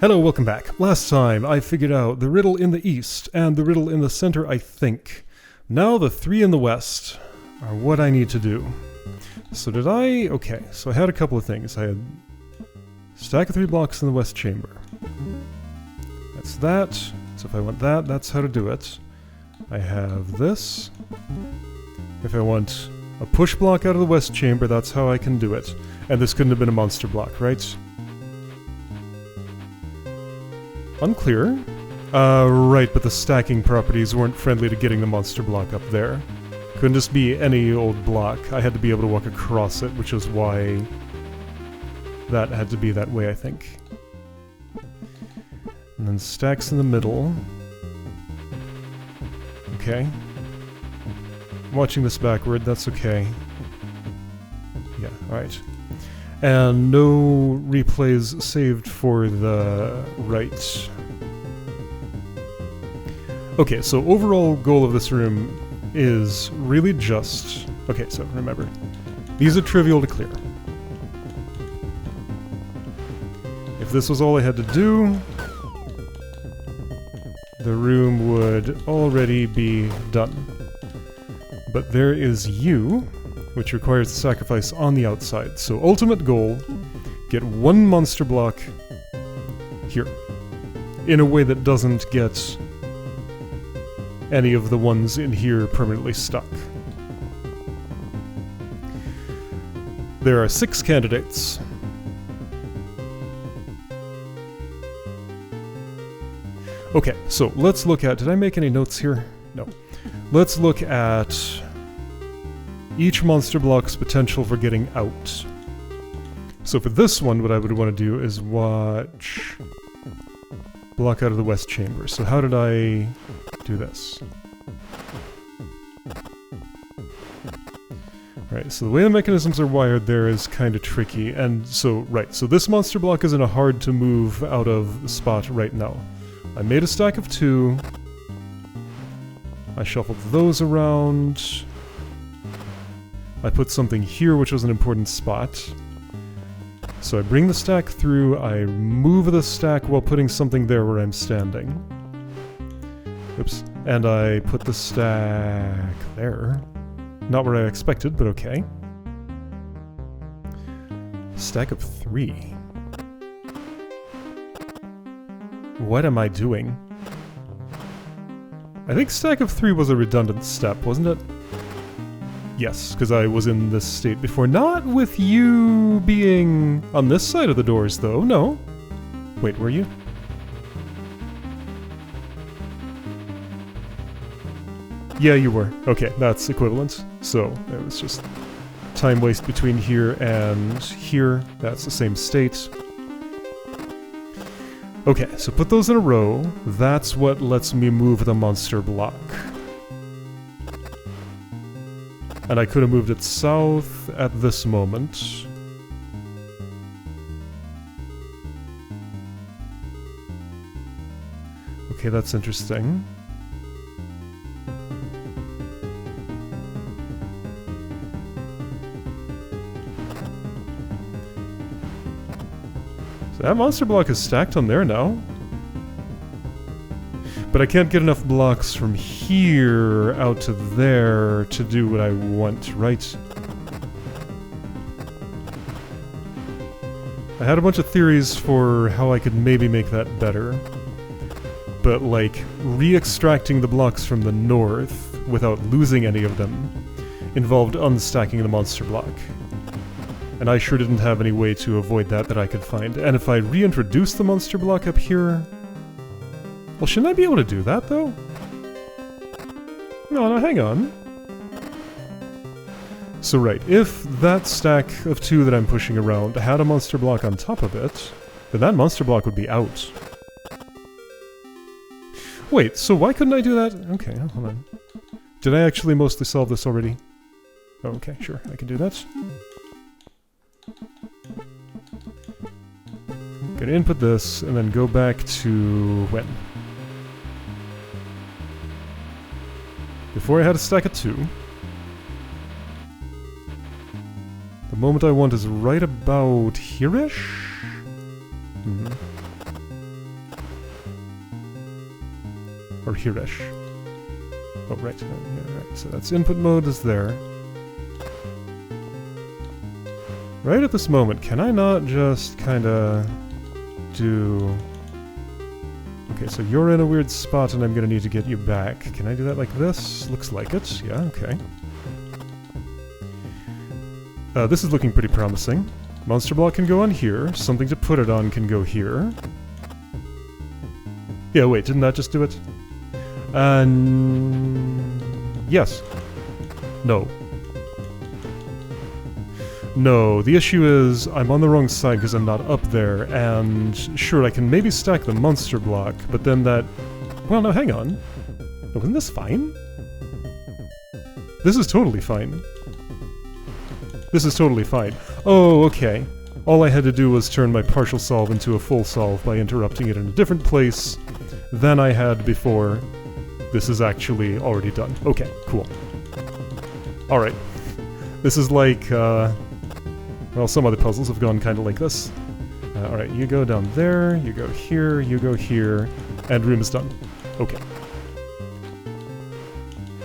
Hello, welcome back. Last time I figured out the riddle in the east and the riddle in the center, I think. Now the three in the west are what I need to do. So did I... Okay, so I had a couple of things. I had stack of 3 blocks in the west chamber. That's that. So if I want that, that's how to do it. I have this. If I want a push block out of the west chamber, that's how I can do it. And this couldn't have been a monster block, right? Unclear. Right, but the stacking properties weren't friendly to getting the monster block up there. Couldn't just be any old block. I had to be able to walk across it, which is why that had to be that way, I think. And then stacks in the middle. Okay. I'm watching this backward, that's okay. Yeah, alright. And no replays saved for the right. Okay, so overall goal of this room is really just... Okay, so remember, these are trivial to clear. If this was all I had to do, the room would already be done. But there is you, which requires a sacrifice on the outside. So ultimate goal, get 1 monster block here, in a way that doesn't get any of the ones in here permanently stuck. There are 6 candidates. Okay, so let's look at... Did I make any notes here? No. Let's look at each monster block's potential for getting out. So for this one, what I would want to do is watch... block out of the west chamber. So how did I do this? Right, so the way the mechanisms are wired there is kind of tricky, and so, right, so this monster block is in a hard to move out of spot right now. I made a stack of 2. I shuffled those around. I put something here, which was an important spot. So I bring the stack through, I move the stack while putting something there where I'm standing. Oops. And I put the stack there. Not where I expected, but okay. Stack of 3. What am I doing? I think stack of 3 was a redundant step, wasn't it? Yes, because I was in this state before. Not with you being on this side of the doors, though. No. Wait, were you? Yeah, you were. Okay, that's equivalent. So, it was just time waste between here and here. That's the same state. Okay, so put those in a row. That's what lets me move the monster block. And I could have moved it south at this moment. Okay, that's interesting. So that monster block is stacked on there now. But I can't get enough blocks from here out to there to do what I want, right? I had a bunch of theories for how I could maybe make that better. But, like, re-extracting the blocks from the north without losing any of them involved unstacking the monster block. And I sure didn't have any way to avoid that I could find. And if I reintroduce the monster block up here... Well, shouldn't I be able to do that, though? No, hang on. So right, if that stack of 2 that I'm pushing around had a monster block on top of it, then that monster block would be out. Wait, so why couldn't I do that? Okay, hold on. Did I actually mostly solve this already? Oh, okay, sure, I can do that. Gonna input this, and then go back to when? Before I had a stack of 2. The moment I want is right about here-ish? Or here-ish. Oh, right. Yeah, right. So that's input mode is there. Right at this moment, can I not just kinda do... Okay, so you're in a weird spot and I'm gonna need to get you back. Can I do that like this? Looks like it. Yeah, okay. This is looking pretty promising. Monster block can go on here. Something to put it on can go here. Yeah, wait, didn't that just do it? Yes. No. No, the issue is I'm on the wrong side because I'm not up there, and sure, I can maybe stack the monster block, but then that... Well, no, hang on. No, isn't this fine? This is totally fine. This is totally fine. Oh, okay. All I had to do was turn my partial solve into a full solve by interrupting it in a different place than I had before. This is actually already done. Okay, cool. Alright. This is like, well, some other puzzles have gone kind of like this. Alright, you go down there, you go here, and room is done. Okay.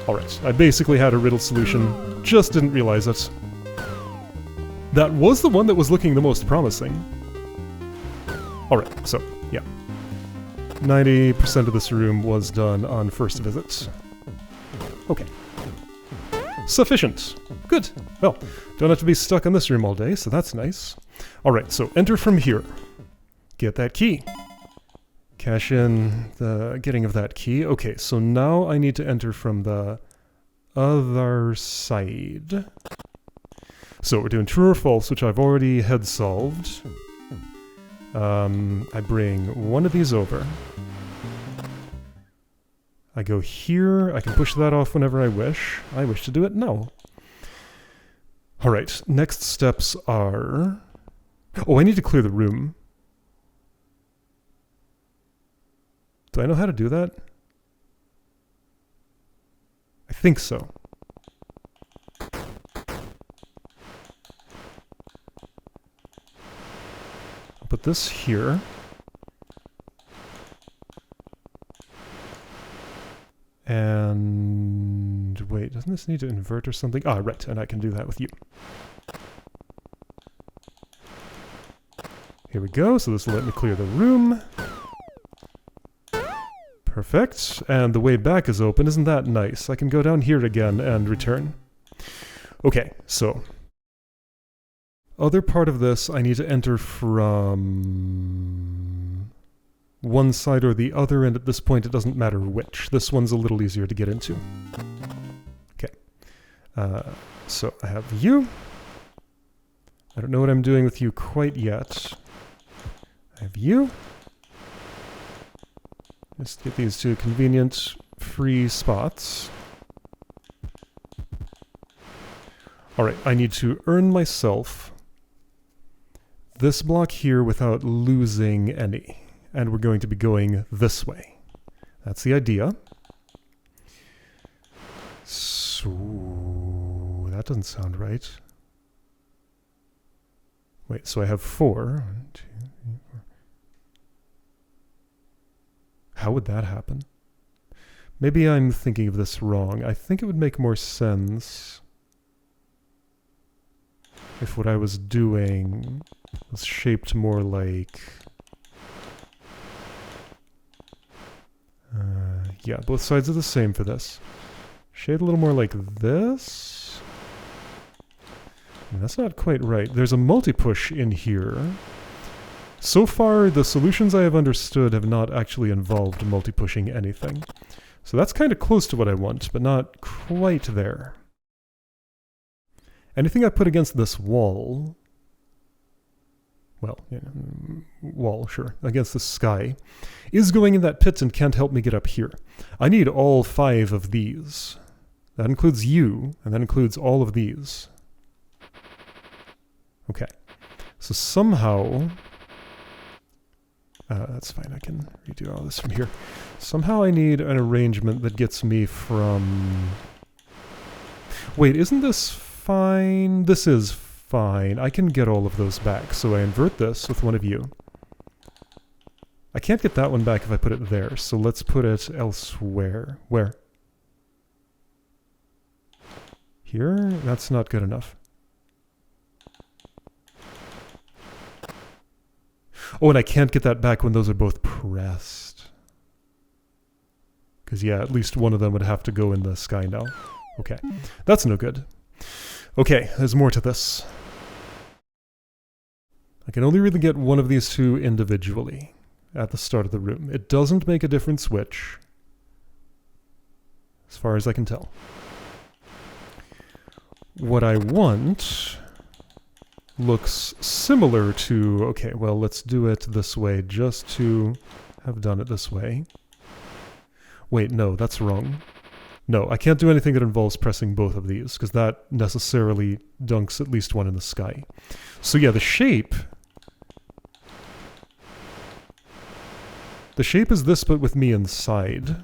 Alright, I basically had a riddle solution, just didn't realize it. That was the one that was looking the most promising. Alright, so, yeah. 90% of this room was done on first visit. Okay. Sufficient. Good. Well, don't have to be stuck in this room all day, so that's nice. Alright, so enter from here. Get that key. Cash in the getting of that key. Okay, so now I need to enter from the other side. So we're doing true or false, which I've already had solved. I bring one of these over. I go here. I can push that off whenever I wish. I wish to do it now. Alright, next steps are... Oh, I need to clear the room. Do I know how to do that? I think so. Put this here. And wait, doesn't this need to invert or something? Ah, right, and I can do that with you. Here we go, so this will let me clear the room. Perfect, and the way back is open, isn't that nice? I can go down here again and return. Okay, so... Other part of this, I need to enter from one side or the other, and at this point it doesn't matter which. This one's a little easier to get into. Okay. So I have you. I don't know what I'm doing with you quite yet. I have you. Just get these two convenient free spots. Alright, I need to earn myself this block here without losing any. And we're going to be going this way. That's the idea. So... that doesn't sound right. Wait, so I have 4. 1, 2, 3, 4. How would that happen? Maybe I'm thinking of this wrong. I think it would make more sense if what I was doing was shaped more like... yeah, both sides are the same for this. Shade a little more like this. That's not quite right. There's a multi-push in here. So far, the solutions I have understood have not actually involved multi-pushing anything. So that's kind of close to what I want, but not quite there. Anything I put against this wall... well, yeah, wall, sure, against the sky, is going in that pit and can't help me get up here. I need all 5 of these. That includes you, and that includes all of these. Okay. So somehow... that's fine, I can redo all this from here. Somehow I need an arrangement that gets me from... Wait, isn't this fine? This is fine. I can get all of those back, so I invert this with one of you. I can't get that one back if I put it there, so let's put it elsewhere. Where? Here? That's not good enough. Oh, and I can't get that back when those are both pressed. Because, yeah, at least one of them would have to go in the sky now. Okay, that's no good. Okay, there's more to this. I can only really get one of these two individually at the start of the room. It doesn't make a difference which, as far as I can tell. What I want looks similar to, okay, well, let's do it this way just to have done it this way. Wait, no, that's wrong. No, I can't do anything that involves pressing both of these, because that necessarily dunks at least one in the sky. So yeah, the shape is this, but with me inside.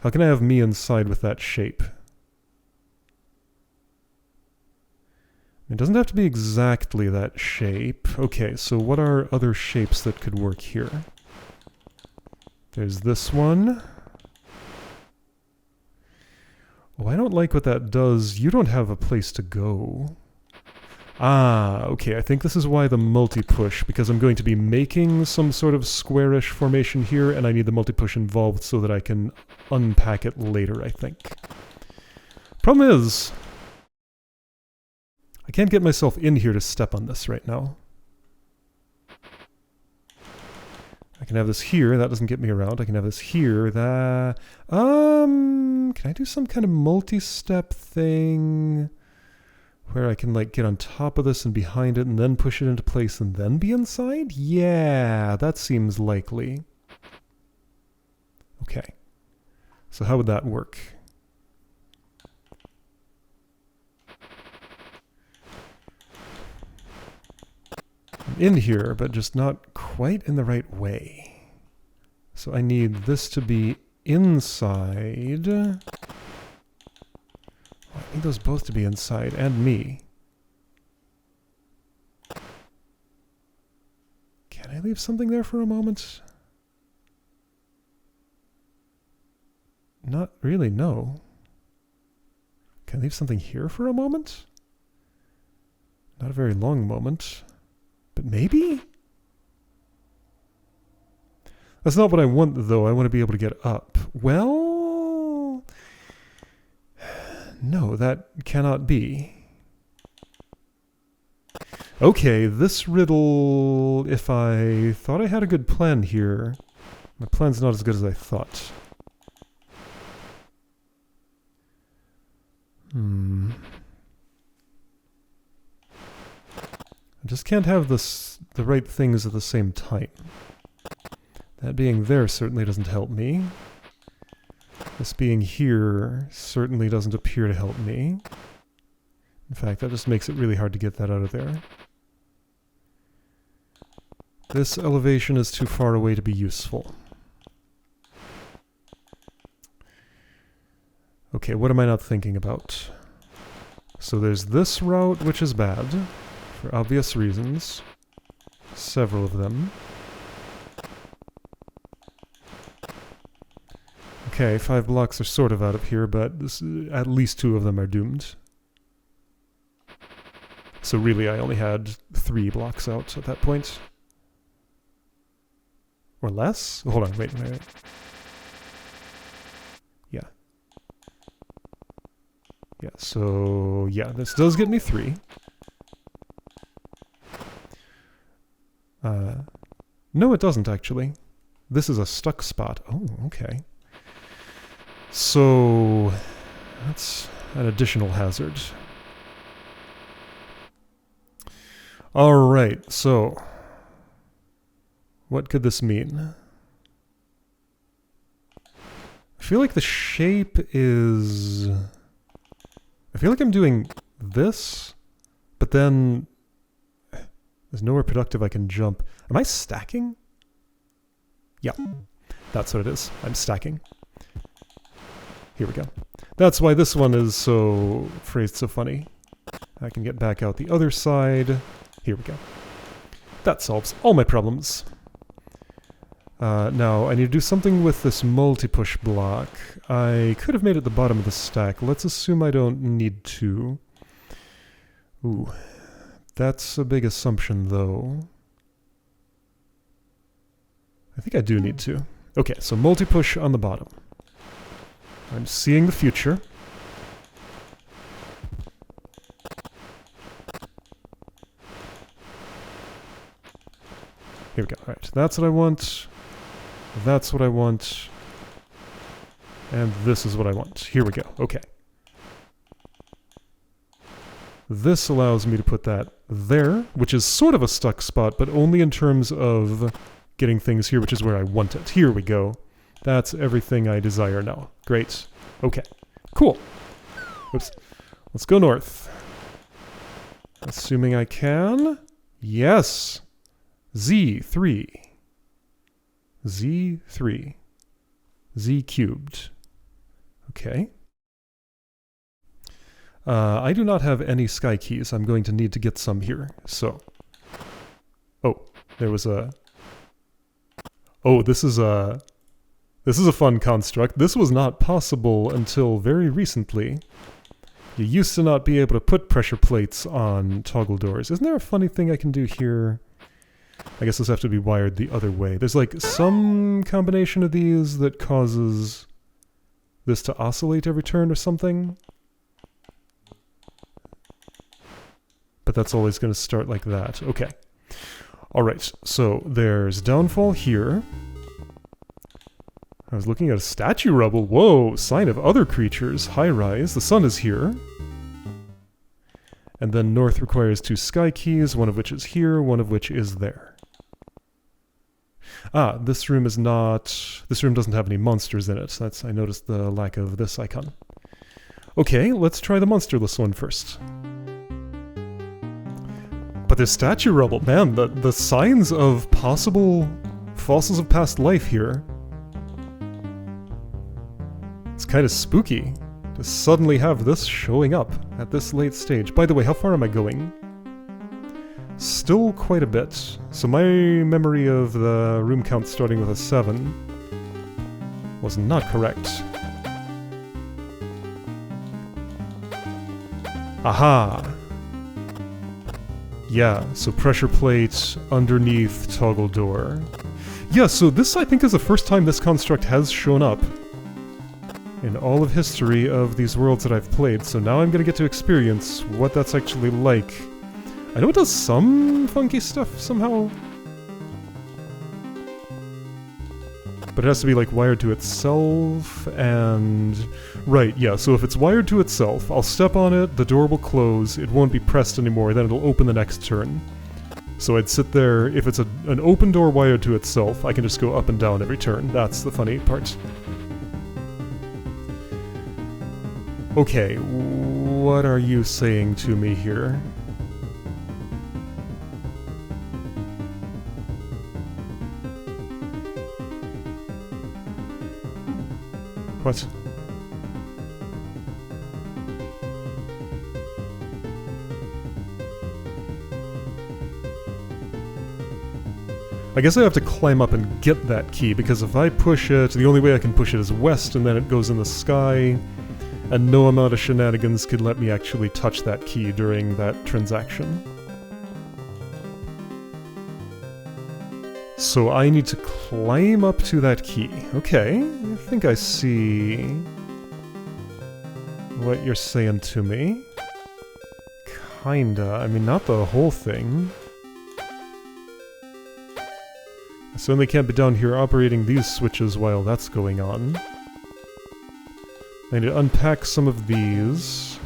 How can I have me inside with that shape? It doesn't have to be exactly that shape. Okay, so what are other shapes that could work here? There's this one. Oh, I don't like what that does. You don't have a place to go. Ah, okay, I think this is why the multi-push, because I'm going to be making some sort of squarish formation here, and I need the multi-push involved so that I can unpack it later, I think. Problem is, I can't get myself in here to step on this right now. I can have this here, that doesn't get me around. I can have this here, that... can I do some kind of multi-step thing where I can, like, get on top of this and behind it and then push it into place and then be inside? Yeah, that seems likely. Okay. So how would that work? I'm in here, but just not quite in the right way. So I need this to be inside. I need those both to be inside, and me. Can I leave something there for a moment? Not really, no. Can I leave something here for a moment? Not a very long moment. But maybe? That's not what I want, though. I want to be able to get up. Well... no, that cannot be. Okay, this riddle... if I thought I had a good plan here, my plan's not as good as I thought. I just can't have this, the right things at the same time. That being there certainly doesn't help me. This being here certainly doesn't appear to help me. In fact, that just makes it really hard to get that out of there. This elevation is too far away to be useful. Okay, what am I not thinking about? So there's this route, which is bad, for obvious reasons. Several of them. Okay, 5 blocks are sort of out of here, but this, at least 2 of them are doomed. So really, I only had 3 blocks out at that point. Or less? Hold on, wait. Yeah. Yeah, so... yeah, this does get me 3. No, it doesn't, actually. This is a stuck spot. Oh, okay. So... that's an additional hazard. Alright, so... what could this mean? I feel like the shape is... I feel like I'm doing this, but then there's nowhere productive I can jump. Am I stacking? Yeah, that's what it is. I'm stacking. Here we go. That's why this one is so phrased so funny. I can get back out the other side. Here we go. That solves all my problems. Now, I need to do something with this multi-push block. I could have made it the bottom of the stack. Let's assume I don't need to. Ooh, that's a big assumption, though. I think I do need to. Okay, so multi-push on the bottom. I'm seeing the future. Here we go. Alright, that's what I want. That's what I want. And this is what I want. Here we go. Okay. This allows me to put that there, which is sort of a stuck spot, but only in terms of getting things here, which is where I want it. Here we go. That's everything I desire now. Great. Okay. Cool. Oops. Let's go north. Assuming I can. Yes! Z3. Z3. Z cubed. Okay. I do not have any sky keys. I'm going to need to get some here. So. Oh, there was a... Oh, this is a fun construct. This was not possible until very recently. You used to not be able to put pressure plates on toggle doors. Isn't there a funny thing I can do here? I guess this has to be wired the other way. There's like some combination of these that causes this to oscillate every turn or something. But that's always going to start like that. Okay. Alright, so there's downfall here. I was looking at a statue rubble. Whoa, sign of other creatures. Highrise. The sun is here. And then north requires 2 sky keys, one of which is here, one of which is there. Ah, this room is not... This room doesn't have any monsters in it. I noticed the lack of this icon. Okay, let's try the monsterless one first. But there's statue rubble. Man, the signs of possible fossils of past life here. It's kind of spooky to suddenly have this showing up at this late stage. By the way, how far am I going? Still quite a bit. So my memory of the room count starting with a 7 was not correct. Aha! Yeah, so pressure plate underneath toggle door. Yeah, so this I think is the first time this construct has shown up in all of history of these worlds that I've played, so now I'm gonna get to experience what that's actually like. I know it does some funky stuff somehow, but it has to be like wired to itself, and... Right, yeah, so if it's wired to itself, I'll step on it, the door will close, it won't be pressed anymore, then it'll open the next turn. So I'd sit there, if it's an open door wired to itself, I can just go up and down every turn. That's the funny part. Okay, what are you saying to me here? What? I guess I have to climb up and get that key, because if I push it, the only way I can push it is west, and then it goes in the sky, and no amount of shenanigans could let me actually touch that key during that transaction. So I need to climb up to that key. Okay, I think I see what you're saying to me. Kinda. I mean, not the whole thing. I certainly can't be down here operating these switches while that's going on. I need to unpack some of these.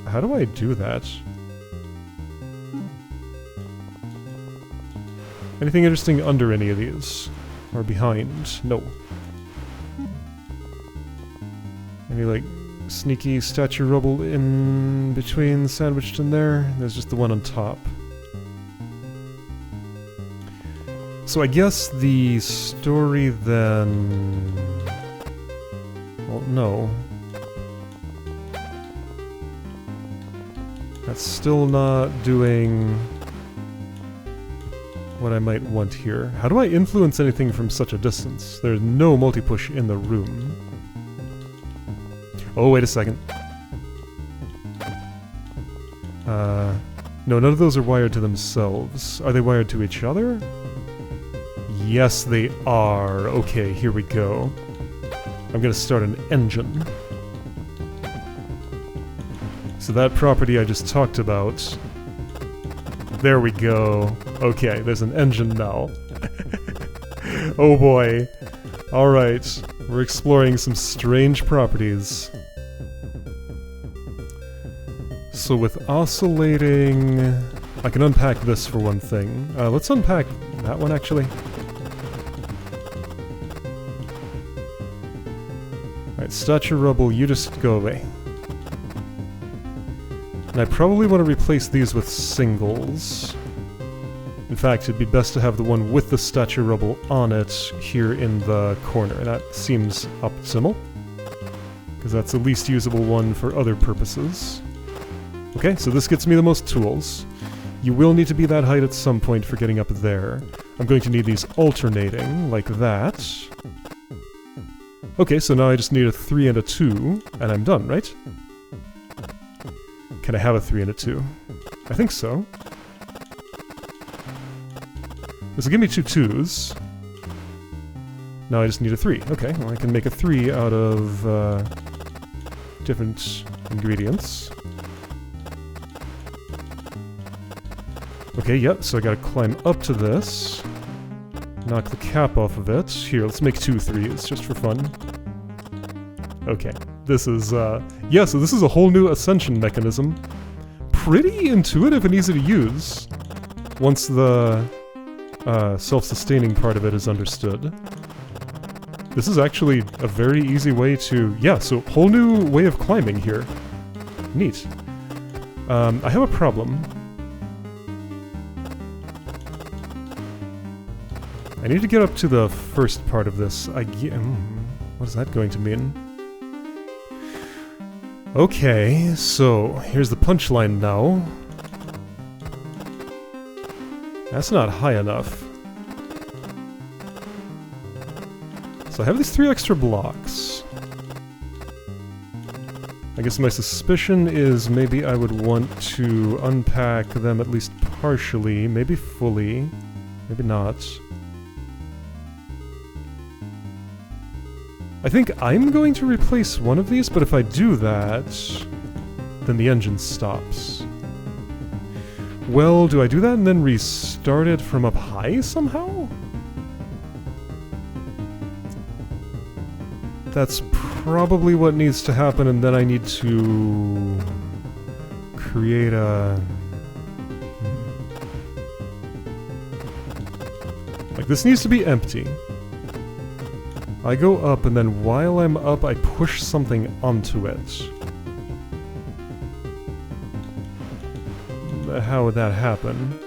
How do I do that? Anything interesting under any of these? Or behind? No. Any, like, sneaky statue rubble in between sandwiched in there? There's just the one on top. So I guess the story then... Well, no. That's still not doing... what I might want here. How do I influence anything from such a distance? There's no multi-push in the room. Oh, wait a second. No, none of those are wired to themselves. Are they wired to each other? Yes, they are. Okay, here we go. I'm gonna start an engine. So that property I just talked about. There we go. Okay, there's an engine now. Oh boy. Alright, we're exploring some strange properties. So with oscillating... I can unpack this for one thing. Let's unpack that one, actually. Alright, stature rubble, you just go away. And I probably want to replace these with singles. In fact, it'd be best to have the one with the stature rubble on it here in the corner. That seems optimal, because that's the least usable one for other purposes. Okay, so this gets me the most tools. You will need to be that height at some point for getting up there. I'm going to need these alternating, like that. Okay, so now I just need a 3 and a 2, and I'm done, right? Can I have a 3 and a 2? I think so. This will give me 2 2s. Now I just need a 3. Okay, well I can make a 3 out of different ingredients. Okay, yep, so I gotta climb up to this. Knock the cap off of it. Here, let's make 2 3s, just for fun. Okay, this is, yeah, so this is a whole new ascension mechanism. Pretty intuitive and easy to use, once the self-sustaining part of it is understood. This is actually a very easy way to... Yeah, so whole new way of climbing here. Neat. I have a problem. I need to get up to the first part of this. What is that going to mean? Okay, so here's the punchline now. That's not high enough. So I have these 3 extra blocks. I guess my suspicion is maybe I would want to unpack them at least partially, maybe fully, maybe not. I think I'm going to replace one of these, but if I do that, then the engine stops. Well, do I do that and then restart it from up high somehow? That's probably what needs to happen, and then I need to create a... Like, this needs to be empty. I go up, and then while I'm up, I push something onto it. How would that happen?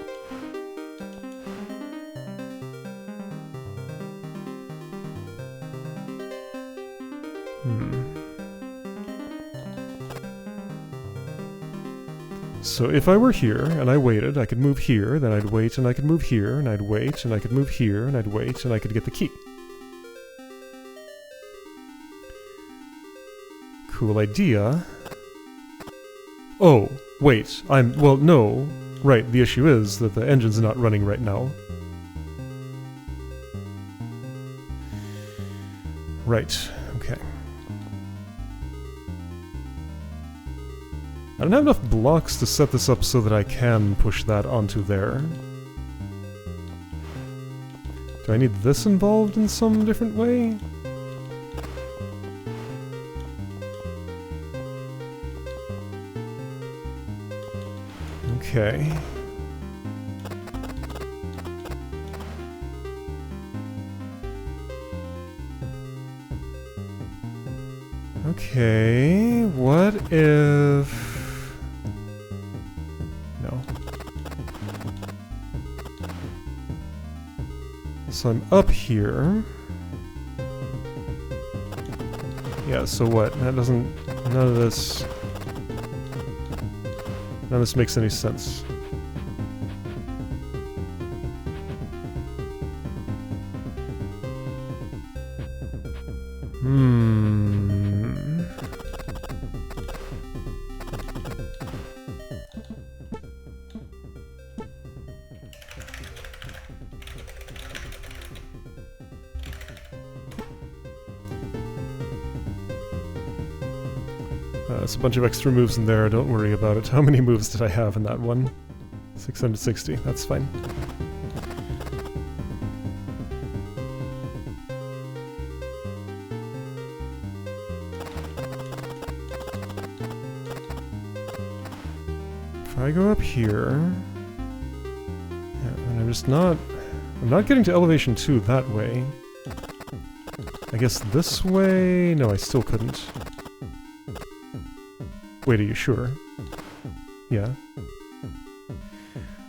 So if I were here, and I waited, I could move here, then I'd wait, and I could move here, and I'd wait, and I could move here, and I'd wait, and I could get the key. Cool idea. Oh, wait, well, no. Right, the issue is that the engine's not running right now. Right, okay. I don't have enough blocks to set this up so that I can push that onto there. Do I need this involved in some different way? Okay. Okay, what if... No. So I'm up here. Yeah, so what? That doesn't... None of this... None of this makes any sense. There's a bunch of extra moves in there, don't worry about it. How many moves did I have in that one? 660, that's fine. If I go up here... Yeah, and I'm not getting to elevation 2 that way. I guess this way... No, I still couldn't. Wait, are you sure? Yeah.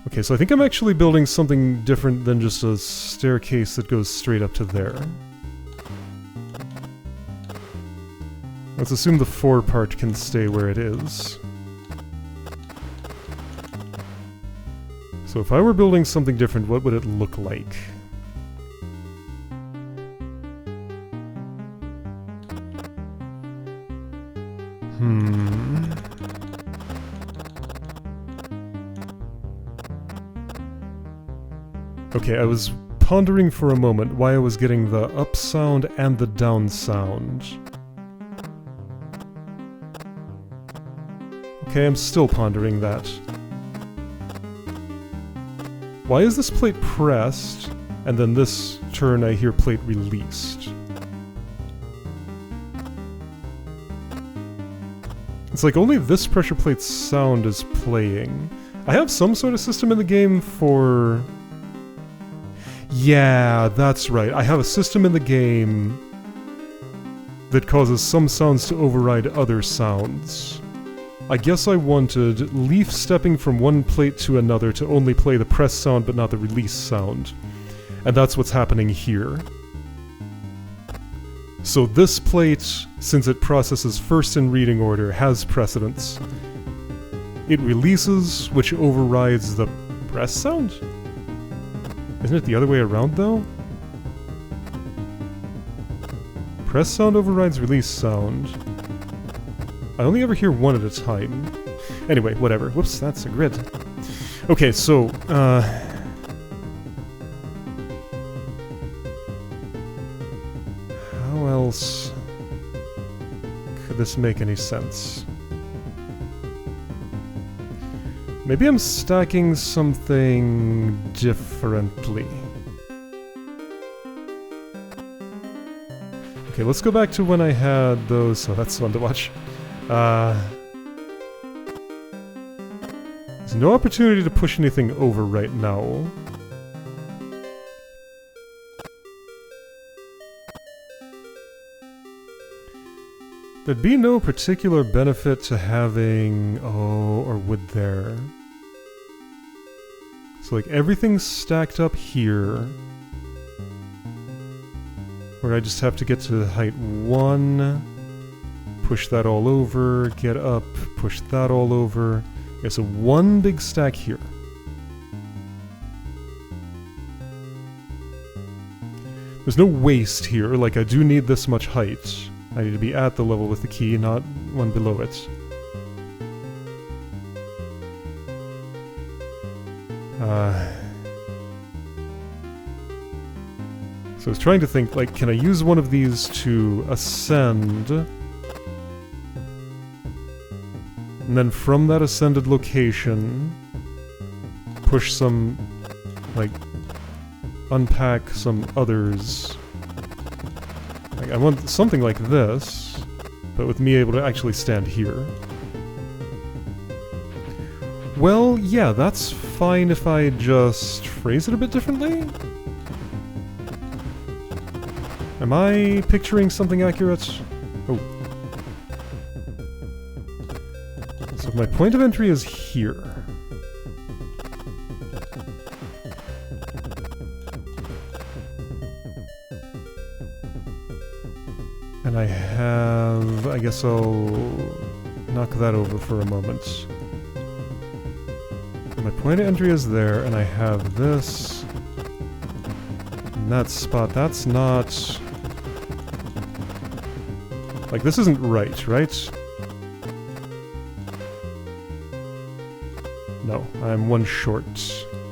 Okay, so I think I'm actually building something different than just a staircase that goes straight up to there. Let's assume the 4 part can stay where it is. So if I were building something different, what would it look like? Okay, I was pondering for a moment why I was getting the up sound and the down sound. Okay, I'm still pondering that. Why is this plate pressed, and then this turn I hear plate released? It's like only this pressure plate's sound is playing. I have some sort of system in the game for... Yeah, that's right. I have a system in the game that causes some sounds to override other sounds. I guess I wanted leaf stepping from one plate to another to only play the press sound but not the release sound. And that's what's happening here. So this plate, since it processes first in reading order, has precedence. It releases, which overrides the press sound? Isn't it the other way around, though? Press sound overrides release sound. I only ever hear one at a time. Anyway, whatever. Whoops, that's a grid. Okay, so, how else could this make any sense? Maybe I'm stacking something differently. Okay, let's go back to when I had those... Oh, that's fun to watch. There's no opportunity to push anything over right now. There'd be no particular benefit to having... Oh, or would there? So, like, everything's stacked up here. Where I just have to get to height 1. Push that all over, get up, push that all over. Yeah, so one big stack here. There's no waste here, like I do need this much height. I need to be at the level with the key, not one below it. So I was trying to think, like, can I use one of these to ascend? And then from that ascended location, push some, like, unpack some others. Like, I want something like this, but with me able to actually stand here. Well, yeah, that's fine if I just phrase it a bit differently. Am I picturing something accurate? Oh. So my point of entry is here. And I have... I guess I'll knock that over for a moment. My point of entry is there, and I have this. In that spot, that's not... Like, this isn't right, right? No, I'm one short.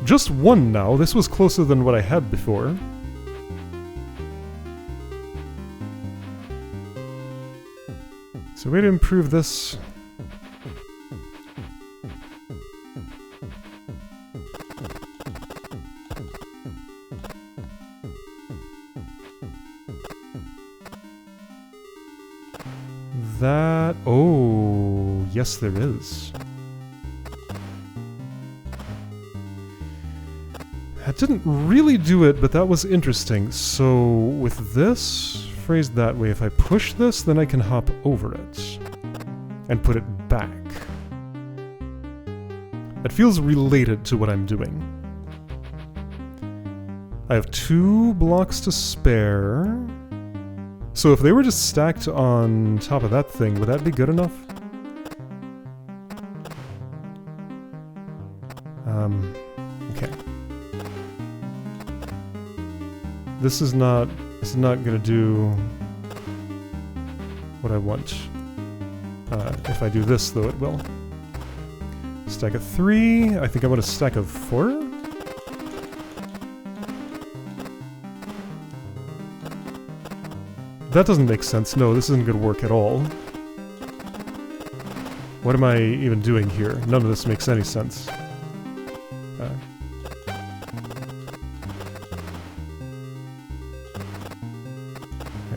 Just one now. This was closer than what I had before. So way to improve this. That... oh, yes there is. That didn't really do it, but that was interesting. So with this, phrased that way, if I push this, then I can hop over it and put it back. It feels related to what I'm doing. I have 2 blocks to spare. So if they were just stacked on top of that thing, would that be good enough? Okay. This is not gonna do what I want. If I do this, though, it will. Stack of 3. I think I want a stack of 4. That doesn't make sense. No, this isn't gonna work at all. What am I even doing here? None of this makes any sense.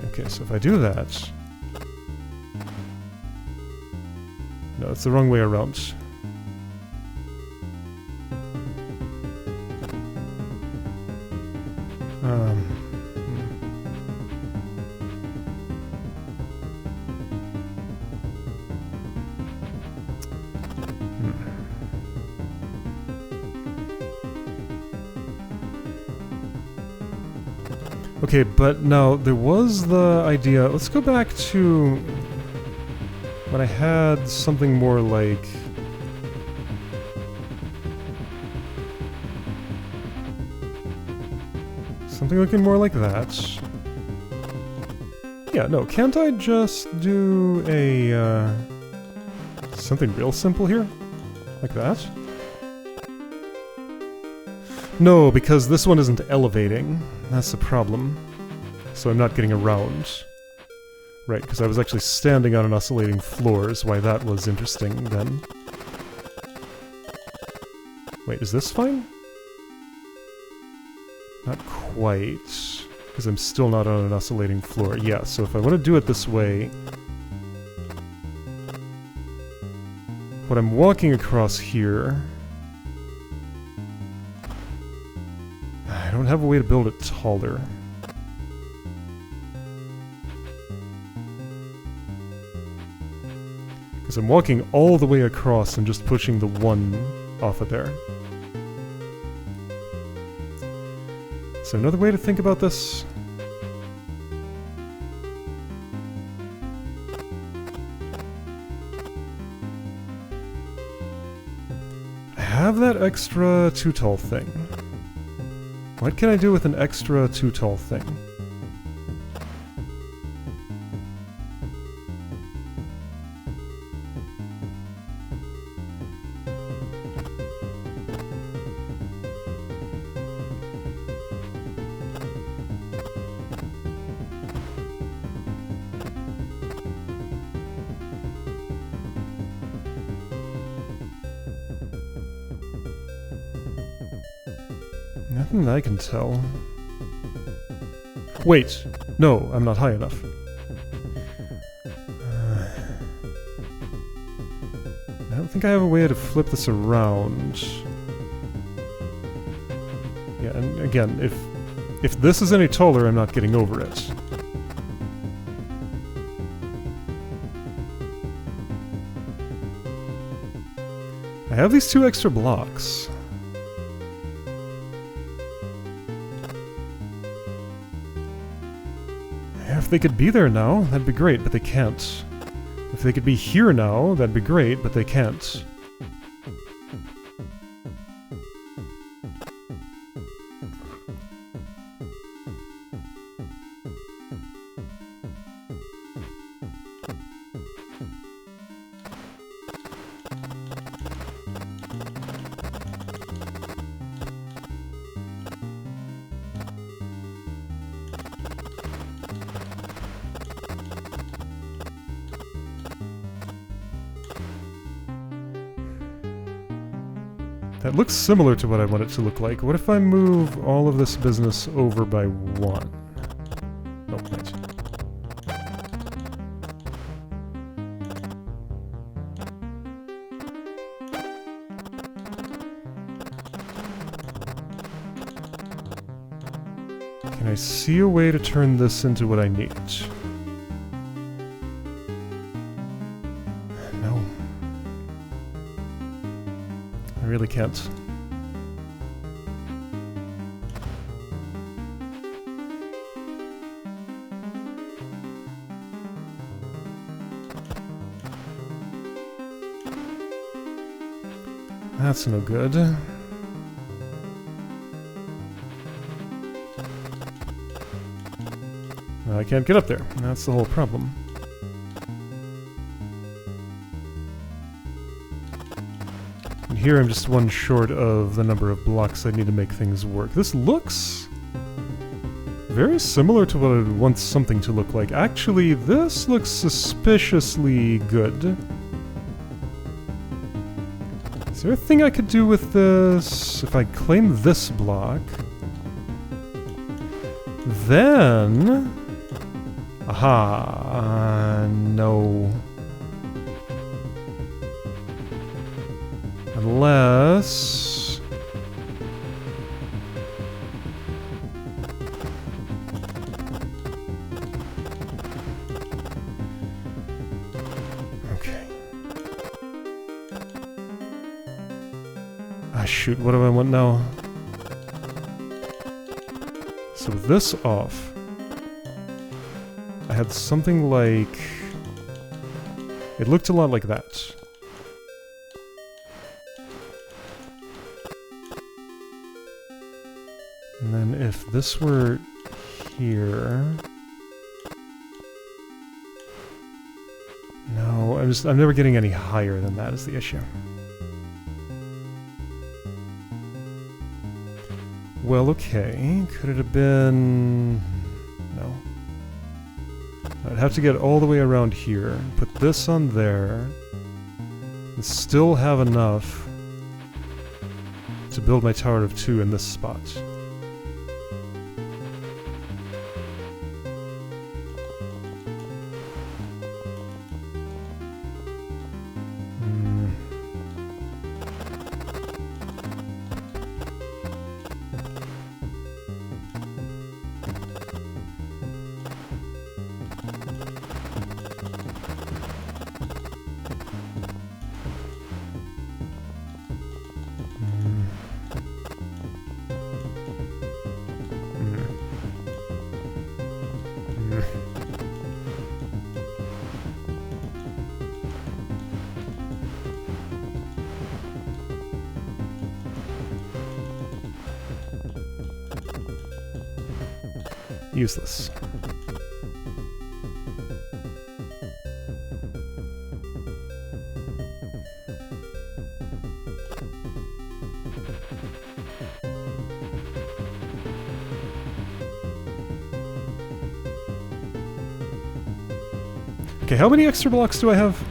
Okay, so if I do that... no, it's the wrong way around. Okay, but now there was the idea... let's go back to when I had something more like... something looking more like that. Yeah, no, can't I just do a... something real simple here? Like that? No, because this one isn't elevating. That's the problem. So I'm not getting around. Right, because I was actually standing on an oscillating floor is why that was interesting then. Wait, is this fine? Not quite. Because I'm still not on an oscillating floor. Yeah, so if I want to do it this way... what I'm walking across here... I don't have a way to build it taller. Because I'm walking all the way across and just pushing the 1 off of there. Is there another way to think about this? I have that extra 2 tall thing. What can I do with an extra 2 tall thing? Nothing I can tell. Wait! No, I'm not high enough. I don't think I have a way to flip this around. Yeah, and again, if this is any taller, I'm not getting over it. I have these 2 extra blocks. If they could be there now, that'd be great, but they can't. If they could be here now, that'd be great, but they can't. That looks similar to what I want it to look like. What if I move all of this business over by 1? No, wait. Can I see a way to turn this into what I need? No. I really can't. That's no good. No, I can't get up there. That's the whole problem. And here I'm just one short of the number of blocks I need to make things work. This looks very similar to what I would want something to look like. Actually, this looks suspiciously good. Is there a thing I could do with this? If I claim this block, then... Aha, no. Unless... Okay. Ah, shoot, what do I want now? So with this off, I had something like... It looked a lot like that. And then if this were here... No, I'm never getting any higher than that is the issue. Well, okay. Could it have been... No. I'd have to get all the way around here, put this on there, and still have enough to build my Tower of 2 in this spot. Useless. Okay, how many extra blocks do I have?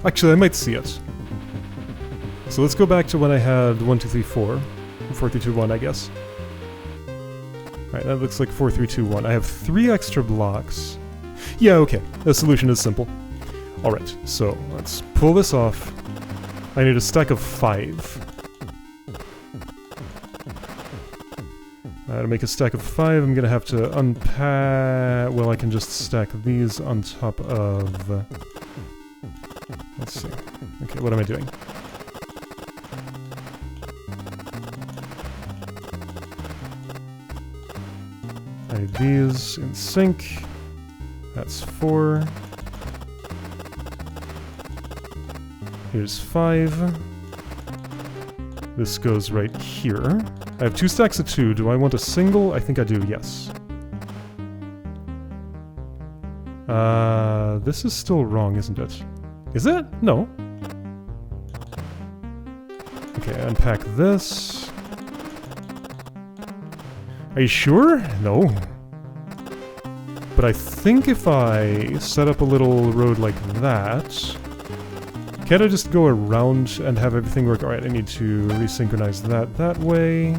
Actually, I might see it. So let's go back to when I had 1, 2, 3, 4. 4, 3, 2, 1, I guess. Alright, that looks like 4, 3, 2, 1. I have 3 extra blocks. Yeah, okay. The solution is simple. Alright, so let's pull this off. I need a stack of 5. To make a stack of 5, I'm gonna have to unpack... Well, I can just stack these on top of... Let's see. Okay, what am I doing? I need these in sync. That's 4. Here's 5. This goes right here. I have 2 stacks of 2. Do I want a single? I think I do, yes. This is still wrong, isn't it? Is it? No. Okay, unpack this. Are you sure? No. But I think if I set up a little road like that... Can't I just go around and have everything work? Alright, I need to resynchronize that way.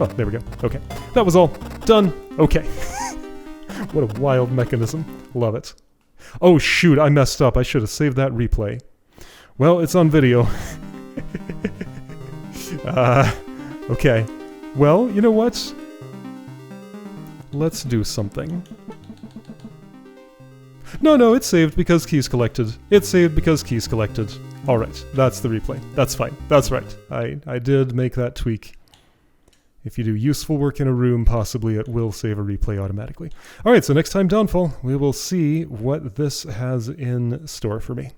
Oh, there we go. Okay. That was all. Done. Okay. What a wild mechanism. Love it. Oh shoot, I messed up. I should have saved that replay. Well, it's on video. Okay. Well, you know what? Let's do something. No, it's saved because keys collected. It's saved because keys collected. Alright, that's the replay. That's fine. That's right. I did make that tweak. If you do useful work in a room, possibly it will save a replay automatically. Alright, so next time Downfall, we will see what this has in store for me.